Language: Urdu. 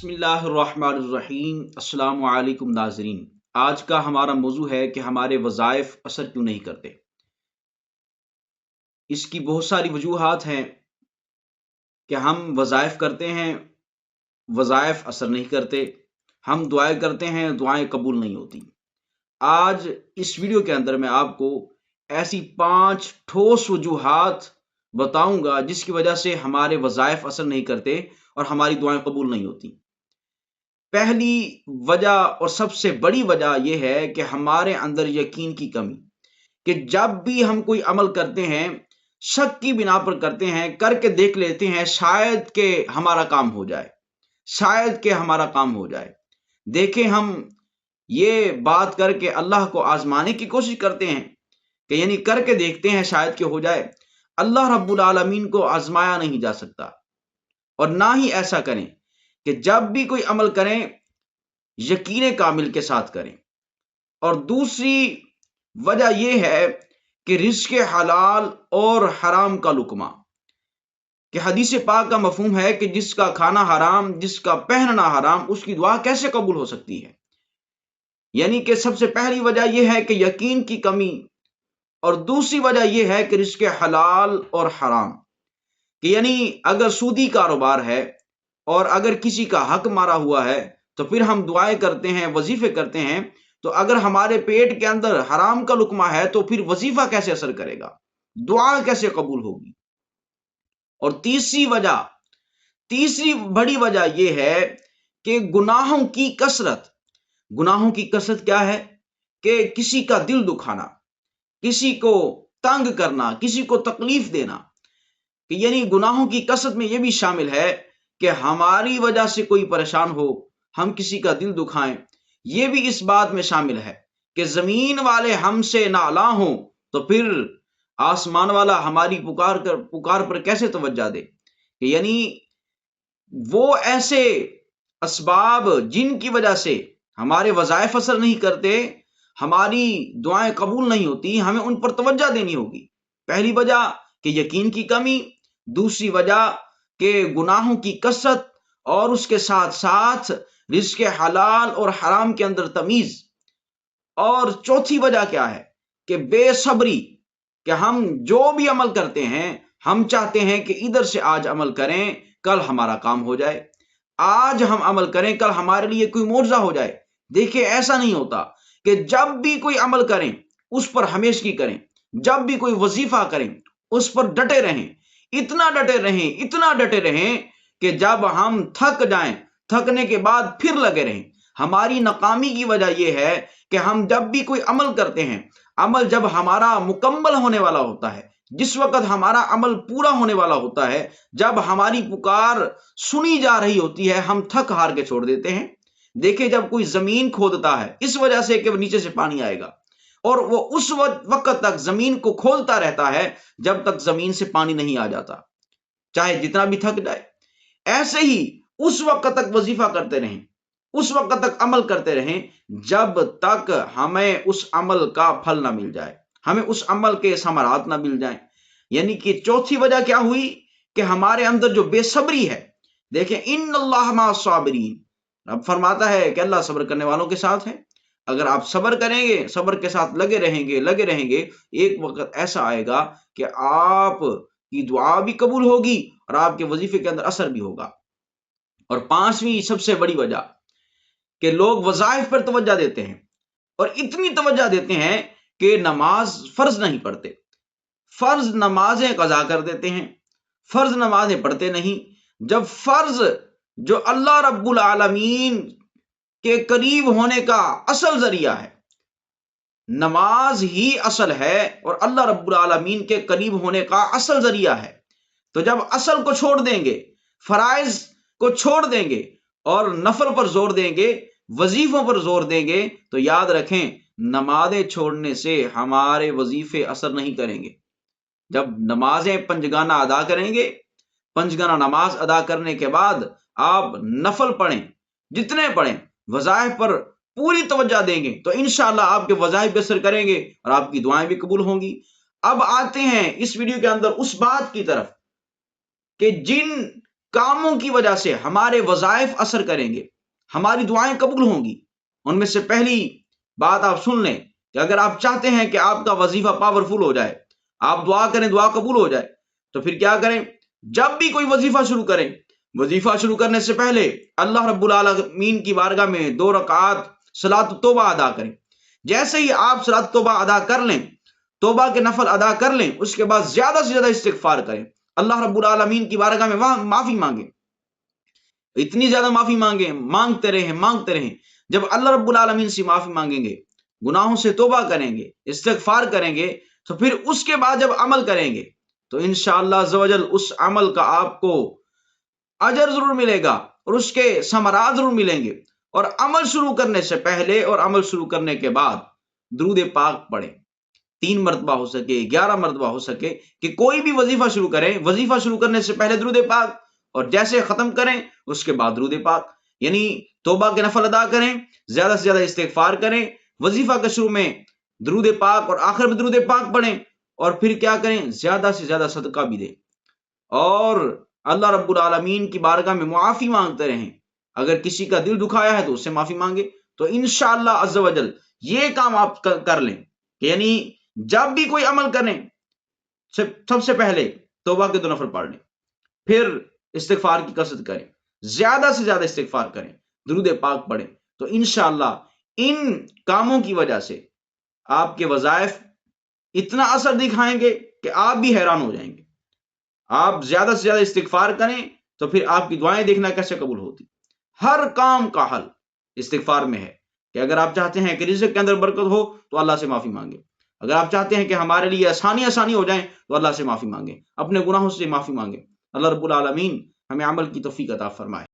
بسم اللہ الرحمن الرحیم۔ السلام علیکم ناظرین، آج کا ہمارا موضوع ہے کہ ہمارے وظائف اثر کیوں نہیں کرتے۔ اس کی بہت ساری وجوہات ہیں کہ ہم وظائف کرتے ہیں، وظائف اثر نہیں کرتے، ہم دعائیں کرتے ہیں، دعائیں قبول نہیں ہوتی۔ آج اس ویڈیو کے اندر میں آپ کو ایسی 5 ٹھوس وجوہات بتاؤں گا جس کی وجہ سے ہمارے وظائف اثر نہیں کرتے اور ہماری دعائیں قبول نہیں ہوتی۔ پہلی وجہ اور سب سے بڑی وجہ یہ ہے کہ ہمارے اندر یقین کی کمی، کہ جب بھی ہم کوئی عمل کرتے ہیں شک کی بنا پر کرتے ہیں، کر کے دیکھ لیتے ہیں شاید کہ ہمارا کام ہو جائے، شاید کہ ہمارا کام ہو جائے۔ دیکھیں، ہم یہ بات کر کے اللہ کو آزمانے کی کوشش کرتے ہیں کہ یعنی کر کے دیکھتے ہیں شاید کہ ہو جائے۔ اللہ رب العالمین کو آزمایا نہیں جا سکتا، اور نہ ہی ایسا کریں کہ جب بھی کوئی عمل کریں یقین کامل کے ساتھ کریں۔ اور دوسری وجہ یہ ہے کہ رزق حلال اور حرام کا لقمہ، کہ حدیث پاک کا مفہوم ہے کہ جس کا کھانا حرام، جس کا پہننا حرام، اس کی دعا کیسے قبول ہو سکتی ہے۔ یعنی کہ سب سے پہلی وجہ یہ ہے کہ یقین کی کمی، اور دوسری وجہ یہ ہے کہ رزق حلال اور حرام، کہ یعنی اگر سودی کاروبار ہے اور اگر کسی کا حق مارا ہوا ہے تو پھر ہم دعائیں کرتے ہیں، وظیفے کرتے ہیں، تو اگر ہمارے پیٹ کے اندر حرام کا لقمہ ہے تو پھر وظیفہ کیسے اثر کرے گا، دعا کیسے قبول ہوگی۔ اور تیسری بڑی وجہ یہ ہے کہ گناہوں کی کثرت۔ گناہوں کی کثرت کیا ہے؟ کہ کسی کا دل دکھانا، کسی کو تنگ کرنا، کسی کو تکلیف دینا، کہ یعنی گناہوں کی کثرت میں یہ بھی شامل ہے کہ ہماری وجہ سے کوئی پریشان ہو، ہم کسی کا دل دکھائیں۔ یہ بھی اس بات میں شامل ہے کہ زمین والے ہم سے نالاں ہوں تو پھر آسمان والا ہماری پکار پر کیسے توجہ دے، کہ یعنی وہ ایسے اسباب جن کی وجہ سے ہمارے وظائف اثر نہیں کرتے، ہماری دعائیں قبول نہیں ہوتی، ہمیں ان پر توجہ دینی ہوگی۔ پہلی وجہ کہ یقین کی کمی، دوسری وجہ کہ گناہوں کی کثرت، اور اس کے ساتھ ساتھ رزق حلال اور حرام کے اندر تمیز۔ اور چوتھی وجہ کیا ہے؟ کہ بے صبری، کہ ہم جو بھی عمل کرتے ہیں ہم چاہتے ہیں کہ ادھر سے آج عمل کریں کل ہمارا کام ہو جائے، آج ہم عمل کریں کل ہمارے لیے کوئی معجزہ ہو جائے۔ دیکھیں، ایسا نہیں ہوتا کہ جب بھی کوئی عمل کریں اس پر ہمیشگی کریں، جب بھی کوئی وظیفہ کریں اس پر ڈٹے رہیں، اتنا ڈٹے رہیں کہ جب ہم تھک جائیں، تھکنے کے بعد پھر لگے رہیں۔ ہماری ناکامی کی وجہ یہ ہے کہ ہم جب بھی کوئی عمل کرتے ہیں، عمل جب ہمارا مکمل ہونے والا ہوتا ہے، جس وقت ہمارا عمل پورا ہونے والا ہوتا ہے، جب ہماری پکار سنی جا رہی ہوتی ہے، ہم تھک ہار کے چھوڑ دیتے ہیں۔ دیکھیں، جب کوئی زمین کھودتا ہے اس وجہ سے کہ نیچے سے پانی آئے گا، اور وہ اس وقت تک زمین کو کھودتا رہتا ہے جب تک زمین سے پانی نہیں آ جاتا، چاہے جتنا بھی تھک جائے۔ ایسے ہی اس وقت تک وظیفہ کرتے رہیں، اس وقت تک عمل کرتے رہیں جب تک ہمیں اس عمل کا پھل نہ مل جائے، ہمیں اس عمل کے ثمرات نہ مل جائیں۔ یعنی کہ چوتھی وجہ کیا ہوئی؟ کہ ہمارے اندر جو بے صبری ہے۔ دیکھیں، ان اللہ مع الصابرین، رب فرماتا ہے کہ اللہ صبر کرنے والوں کے ساتھ ہے۔ اگر آپ صبر کریں گے، صبر کے ساتھ لگے رہیں گے، ایک وقت ایسا آئے گا کہ آپ کی دعا بھی قبول ہوگی اور آپ کے وظیفے کے اندر اثر بھی ہوگا۔ اور پانچویں سب سے بڑی وجہ کہ لوگ وظائف پر توجہ دیتے ہیں، اور اتنی توجہ دیتے ہیں کہ نماز فرض نہیں پڑھتے، فرض نمازیں قضا کر دیتے ہیں، فرض نمازیں پڑھتے نہیں، جب فرض جو اللہ رب العالمین کے قریب ہونے کا اصل ذریعہ ہے، نماز ہی اصل ہے اور اللہ رب العالمین کے قریب ہونے کا اصل ذریعہ ہے، تو جب اصل کو چھوڑ دیں گے، فرائض کو چھوڑ دیں گے اور نفل پر زور دیں گے، وظیفوں پر زور دیں گے، تو یاد رکھیں نمازیں چھوڑنے سے ہمارے وظیفے اثر نہیں کریں گے۔ جب نمازیں پنجگانہ ادا کریں گے، پنجگانہ نماز ادا کرنے کے بعد آپ نفل پڑھیں، جتنے پڑھیں، وظائف پر پوری توجہ دیں گے تو انشاءاللہ آپ کے وظائف بھی اثر کریں گے اور آپ کی دعائیں بھی قبول ہوں گی۔ اب آتے ہیں اس ویڈیو کے اندر اس بات کی طرف کہ جن کاموں کی وجہ سے ہمارے وظائف اثر کریں گے، ہماری دعائیں قبول ہوں گی۔ ان میں سے پہلی بات آپ سن لیں کہ اگر آپ چاہتے ہیں کہ آپ کا وظیفہ پاورفل ہو جائے، آپ دعا کریں دعا قبول ہو جائے، تو پھر کیا کریں؟ جب بھی کوئی وظیفہ شروع کریں، وظیفہ شروع کرنے سے پہلے اللہ رب العالمین کی بارگاہ میں 2 رکعات صلاۃ التوبہ ادا کریں۔ جیسے ہی آپ صلاۃ التوبہ ادا کر لیں، توبہ کے نفل ادا کر لیں، اس کے بعد زیادہ سے زیادہ استغفار کریں، اللہ رب العالمین کی بارگاہ میں معافی مانگیں، اتنی زیادہ معافی مانگیں، مانگتے رہیں۔ جب اللہ رب العالمین سے معافی مانگیں گے، گناہوں سے توبہ کریں گے، استغفار کریں گے، تو پھر اس کے بعد جب عمل کریں گے تو انشاءاللہ عز و جل اس عمل کا آپ کو اجر ضرور ملے گا اور اس کے ثمرات ضرور ملیں گے۔ اور عمل شروع کرنے سے پہلے اور عمل شروع کرنے کے بعد درود پاک پڑھیں، 3 مرتبہ ہو سکے، 11 مرتبہ ہو سکے، کہ کوئی بھی وظیفہ شروع کریں، وظیفہ شروع کرنے سے پہلے درود پاک، اور جیسے ختم کریں اس کے بعد درود پاک، یعنی توبہ کے نفل ادا کریں، زیادہ سے زیادہ استغفار کریں، وظیفہ کے شروع میں درود پاک اور آخر میں درود پاک پڑھیں، اور پھر کیا کریں؟ زیادہ سے زیادہ صدقہ بھی دیں، اور اللہ رب العالمین کی بارگاہ میں معافی مانگتے رہیں۔ اگر کسی کا دل دکھایا ہے تو اس سے معافی مانگے، تو انشاءاللہ عز و جل یہ کام آپ کر لیں کہ یعنی جب بھی کوئی عمل کریں سب سے پہلے توبہ کے 2 نفل پڑھ لیں، پھر استغفار کی کثرت کریں، زیادہ سے زیادہ استغفار کریں، درود پاک پڑھیں، تو انشاءاللہ ان کاموں کی وجہ سے آپ کے وظائف اتنا اثر دکھائیں گے کہ آپ بھی حیران ہو جائیں گے۔ آپ زیادہ سے زیادہ استغفار کریں تو پھر آپ کی دعائیں دیکھنا کیسے قبول ہوتی۔ ہر کام کا حل استغفار میں ہے، کہ اگر آپ چاہتے ہیں کہ رزق کے اندر برکت ہو تو اللہ سے معافی مانگیں، اگر آپ چاہتے ہیں کہ ہمارے لیے آسانی ہو جائیں تو اللہ سے معافی مانگیں، اپنے گناہوں سے معافی مانگیں۔ اللہ رب العالمین ہمیں عمل کی توفیق عطا فرمائے۔